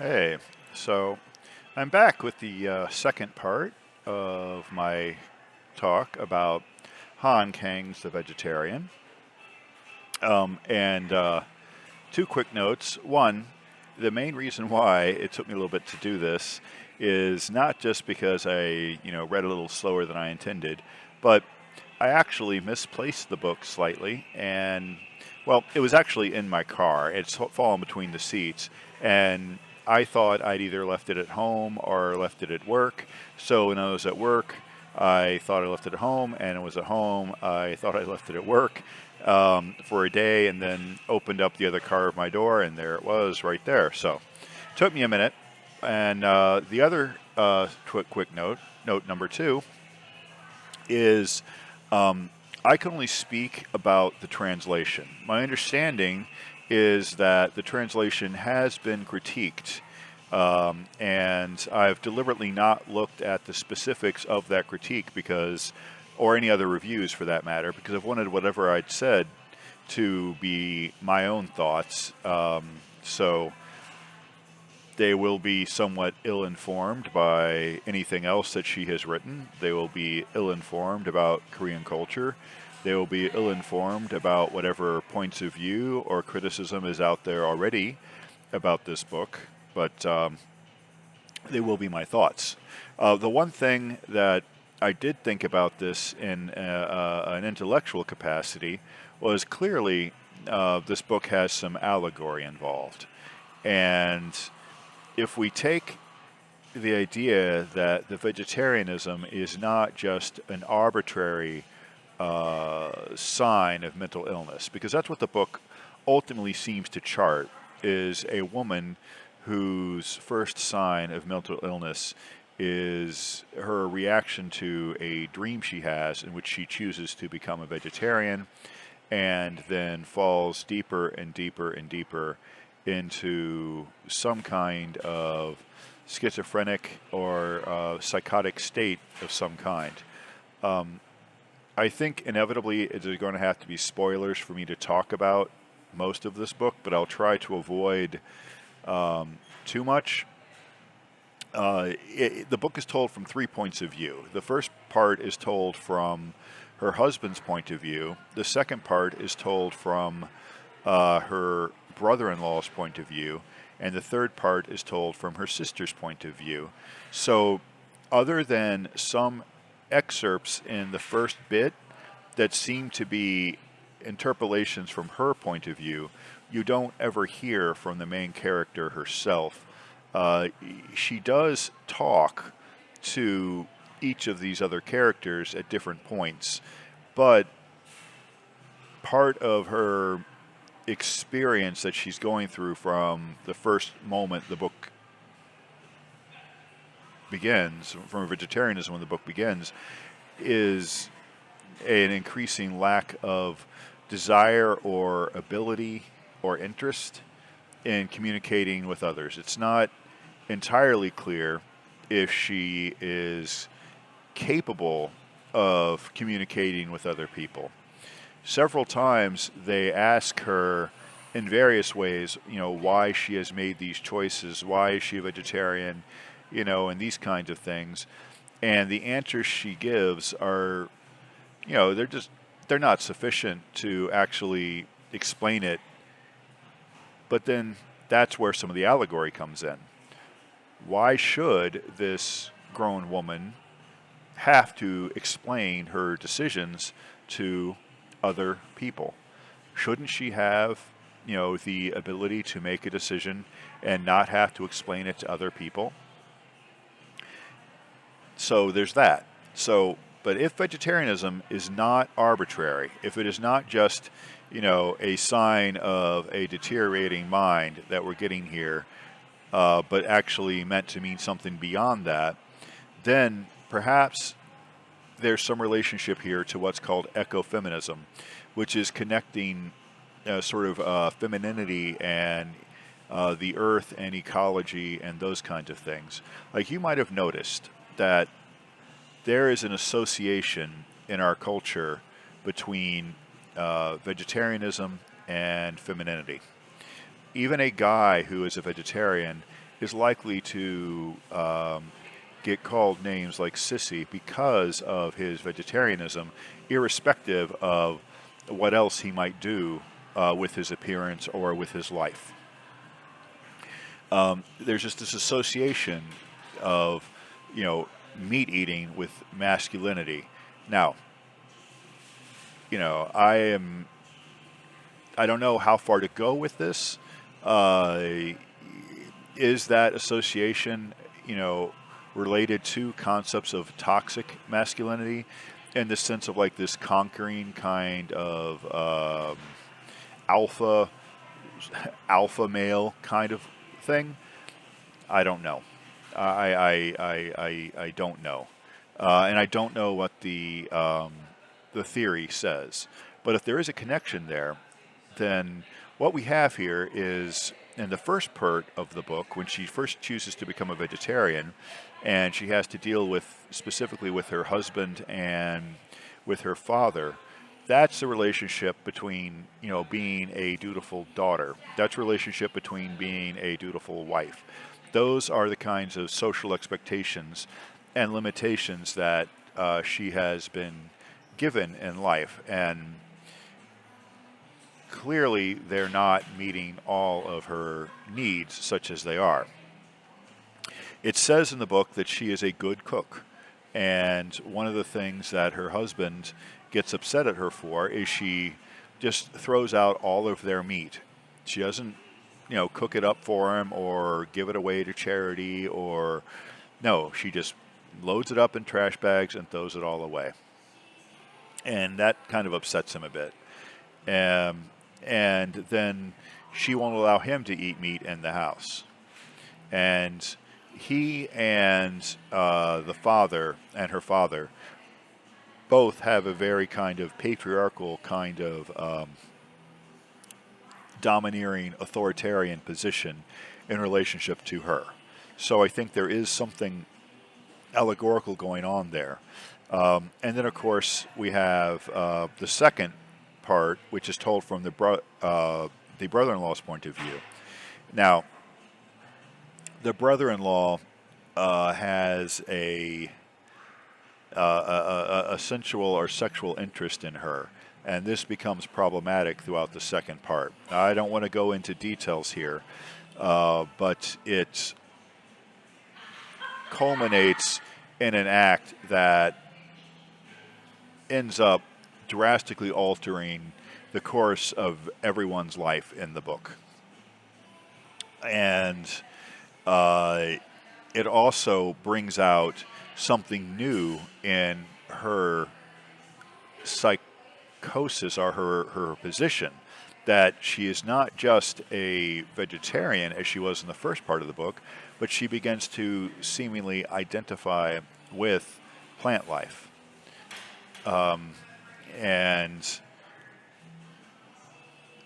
Hey, so I'm back with the second part of my talk about Kang's The Vegetarian. And two quick notes. One, the main reason why it took me a little bit to do this is not just because I read a little slower than I intended, but I actually misplaced the book slightly, and well, it was actually in my car. It's fallen between the seats, and I thought I'd either left it at home or left it at work. So when I was at work, I thought I left it at home, and it was at home. I thought I left it at work for a day, and then opened up the other car of my door, and there it was, right there. So it took me a minute. And the other quick note number two, is I can only speak about the translation. My understanding is that the translation has been critiqued, and I've deliberately not looked at the specifics of that critique because, or any other reviews for that matter, because I've wanted whatever I'd said to be my own thoughts. So they will be somewhat ill-informed by anything else that she has written. They will be ill-informed about Korean culture. They will be ill-informed about whatever points of view or criticism is out there already about this book, but they will be my thoughts. The one thing that I did think about this in an intellectual capacity was clearly this book has some allegory involved. And if we take the idea that the vegetarianism is not just an arbitrary sign of mental illness, because that's what the book ultimately seems to chart, is a woman whose first sign of mental illness is her reaction to a dream she has in which she chooses to become a vegetarian and then falls deeper and deeper and deeper into some kind of schizophrenic or psychotic state of some kind. I think inevitably there's going to have to be spoilers for me to talk about most of this book, but I'll try to avoid too much. The book is told from 3 points of view. The first part is told from her husband's point of view. The second part is told from her brother-in-law's point of view, and the third part is told from her sister's point of view. So, other than some excerpts in the first bit that seem to be interpolations from her point of view, you don't ever hear from the main character herself. She does talk to each of these other characters at different points, but part of her experience that she's going through from the first moment the book begins, from vegetarianism when the book begins, is an increasing lack of desire or ability or interest in communicating with others. It's not entirely clear if she is capable of communicating with other people. Several times they ask her in various ways, why she has made these choices, why is she a vegetarian, and these kinds of things. And the answers she gives are, they're not sufficient to actually explain it. But then that's where some of the allegory comes in. Why should this grown woman have to explain her decisions to other people? Shouldn't she have, the ability to make a decision and not have to explain it to other people? So there's that. But if vegetarianism is not arbitrary, if it is not just, a sign of a deteriorating mind that we're getting here, but actually meant to mean something beyond that, then perhaps there's some relationship here to what's called ecofeminism, which is connecting femininity and the earth and ecology and those kinds of things. Like, you might have noticed that there is an association in our culture between vegetarianism and femininity. Even a guy who is a vegetarian is likely to get called names like sissy because of his vegetarianism, irrespective of what else he might do with his appearance or with his life. There's just this association of, you know, meat eating with masculinity. Now, you know, I don't know how far to go with this. Uh, is that association, you know, related to concepts of toxic masculinity in the sense of like this conquering kind of alpha alpha male kind of thing? I don't know. I don't know, and I don't know what the theory says. But if there is a connection there, then what we have here is in the first part of the book, when she first chooses to become a vegetarian, and she has to deal with specifically with her husband and with her father. That's the relationship between, you know, being a dutiful daughter. That's a relationship between being a dutiful wife. Those are the kinds of social expectations and limitations that she has been given in life, and clearly they're not meeting all of her needs, such as they are. It says in the book that she is a good cook, and one of the things that her husband gets upset at her for is she just throws out all of their meat. She doesn't, you know, cook it up for him or give it away to charity, or no, she just loads it up in trash bags and throws it all away. And that kind of upsets him a bit. And then she won't allow him to eat meat in the house. And he and the father and her father both have a very kind of patriarchal kind of domineering authoritarian position in relationship to her. So I think there is something allegorical going on there. And then, of course, we have the second part, which is told from the brother-in-law's point of view. Now, the brother-in-law has a sensual or sexual interest in her, and this becomes problematic throughout the second part. I don't want to go into details here, but it culminates in an act that ends up drastically altering the course of everyone's life in the book. And it also brings out something new in her psychosis or her position, that she is not just a vegetarian as she was in the first part of the book, but she begins to seemingly identify with plant life. And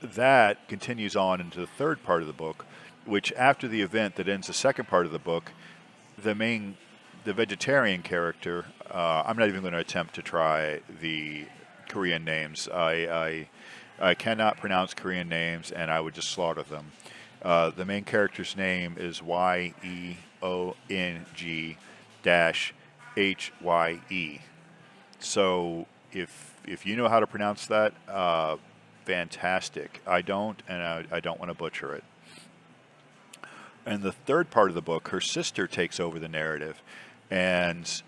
that continues on into the third part of the book, which after the event that ends the second part of the book, the vegetarian character, I'm not even going to attempt to try the Korean names. I cannot pronounce Korean names, and I would just slaughter them. The main character's name is Yeong-Hye. So if you know how to pronounce that, fantastic. I don't, and I don't want to butcher it. And the third part of the book, her sister takes over the narrative, and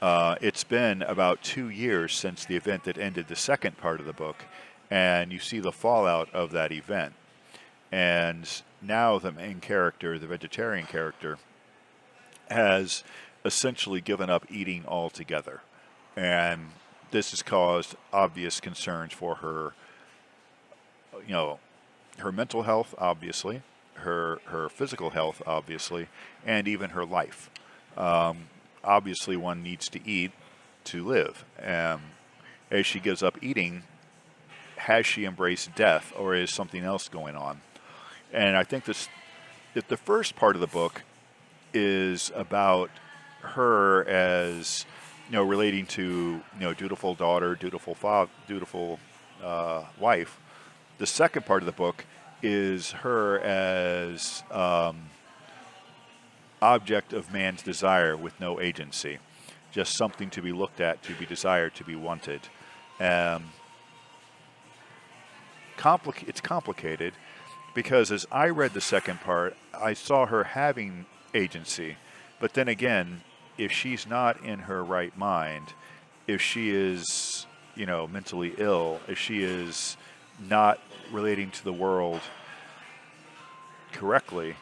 it's been about 2 years since the event that ended the second part of the book, and you see the fallout of that event. And now the main character, the vegetarian character, has essentially given up eating altogether. And this has caused obvious concerns for her, you know, her mental health, obviously, her physical health, obviously, and even her life. Obviously, one needs to eat to live. As she gives up eating, has she embraced death, or is something else going on? And I think that the first part of the book is about her as, you know, relating to, you know, dutiful daughter, dutiful father, dutiful wife. The second part of the book is her as object of man's desire with no agency, just something to be looked at, to be desired, to be wanted. Um, it's complicated because as I read the second part, I saw her having agency. But then again, if she's not in her right mind, if she is, mentally ill, if she is not relating to the world correctly,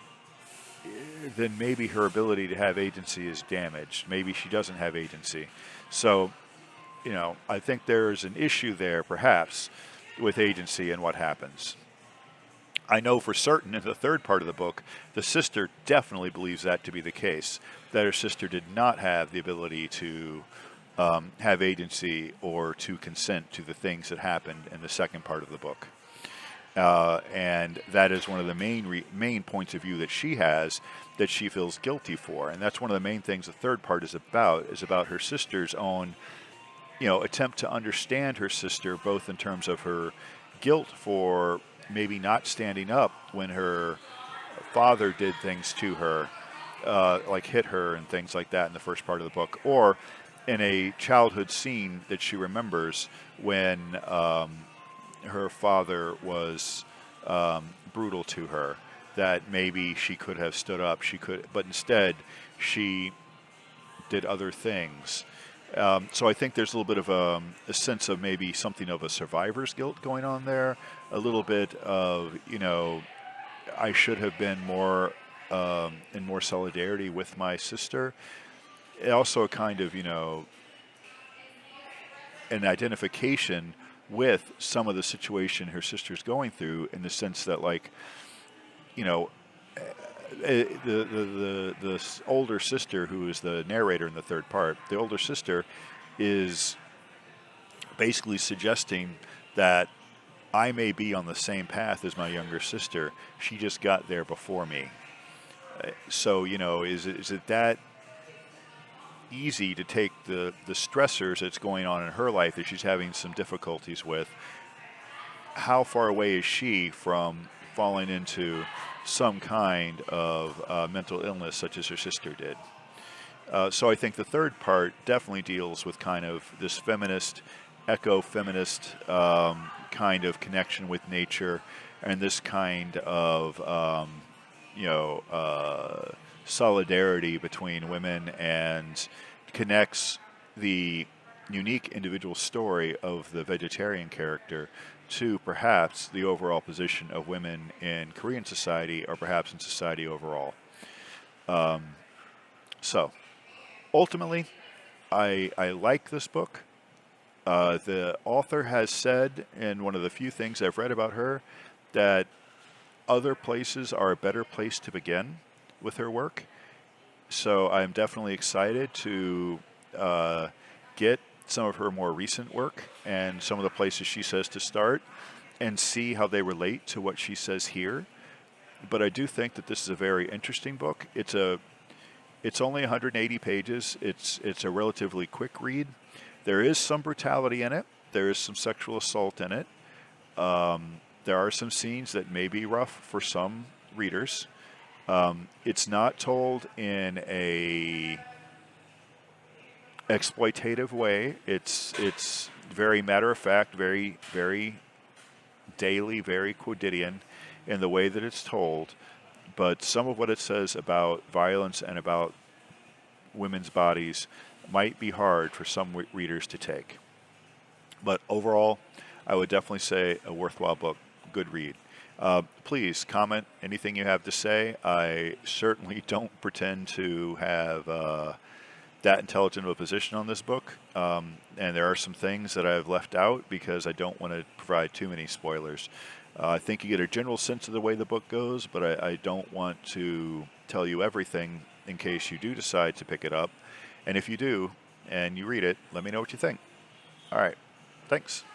then maybe her ability to have agency is damaged. Maybe she doesn't have agency. So, I think there's an issue there, perhaps, with agency and what happens. I know for certain in the third part of the book, the sister definitely believes that to be the case, that her sister did not have the ability to have agency or to consent to the things that happened in the second part of the book. And that is one of the main points of view that she has that she feels guilty for. And that's one of the main things the third part is about her sister's own, attempt to understand her sister, both in terms of her guilt for maybe not standing up when her father did things to her, like hit her and things like that in the first part of the book, or in a childhood scene that she remembers when her father was brutal to her, that maybe she could have stood up, but instead she did other things. So I think there's a little bit of a sense of maybe something of a survivor's guilt going on there, a little bit of, I should have been more in more solidarity with my sister. Also a kind of, an identification with some of the situation her sister's going through, in the sense that, like, the older sister, who is the narrator in the third part, the older sister is basically suggesting that I may be on the same path as my younger sister. She just got there before me. So, is it that easy to take the stressors that's going on in her life that she's having some difficulties with? How far away is she from falling into some kind of mental illness such as her sister did? So I think the third part definitely deals with kind of this feminist, eco-feminist kind of connection with nature, and this kind of solidarity between women, and connects the unique individual story of the vegetarian character to perhaps the overall position of women in Korean society, or perhaps in society overall. So, ultimately, I like this book. The author has said, in one of the few things I've read about her, that other places are a better place to begin with her work. So I'm definitely excited to get some of her more recent work and some of the places she says to start, and see how they relate to what she says here. But I do think that this is a very interesting book. It's only 180 pages. It's a relatively quick read. There is some brutality in it. There is some sexual assault in it. There are some scenes that may be rough for some readers. It's not told in a exploitative way. It's very matter of fact, very, very daily, very quotidian in the way that it's told. But some of what it says about violence and about women's bodies might be hard for some readers to take. But overall, I would definitely say a worthwhile book, good read. Please comment anything you have to say. I certainly don't pretend to have that intelligent of a position on this book. And there are some things that I've left out because I don't want to provide too many spoilers. I think you get a general sense of the way the book goes, but I don't want to tell you everything in case you do decide to pick it up. And if you do, and you read it, let me know what you think. All right. Thanks.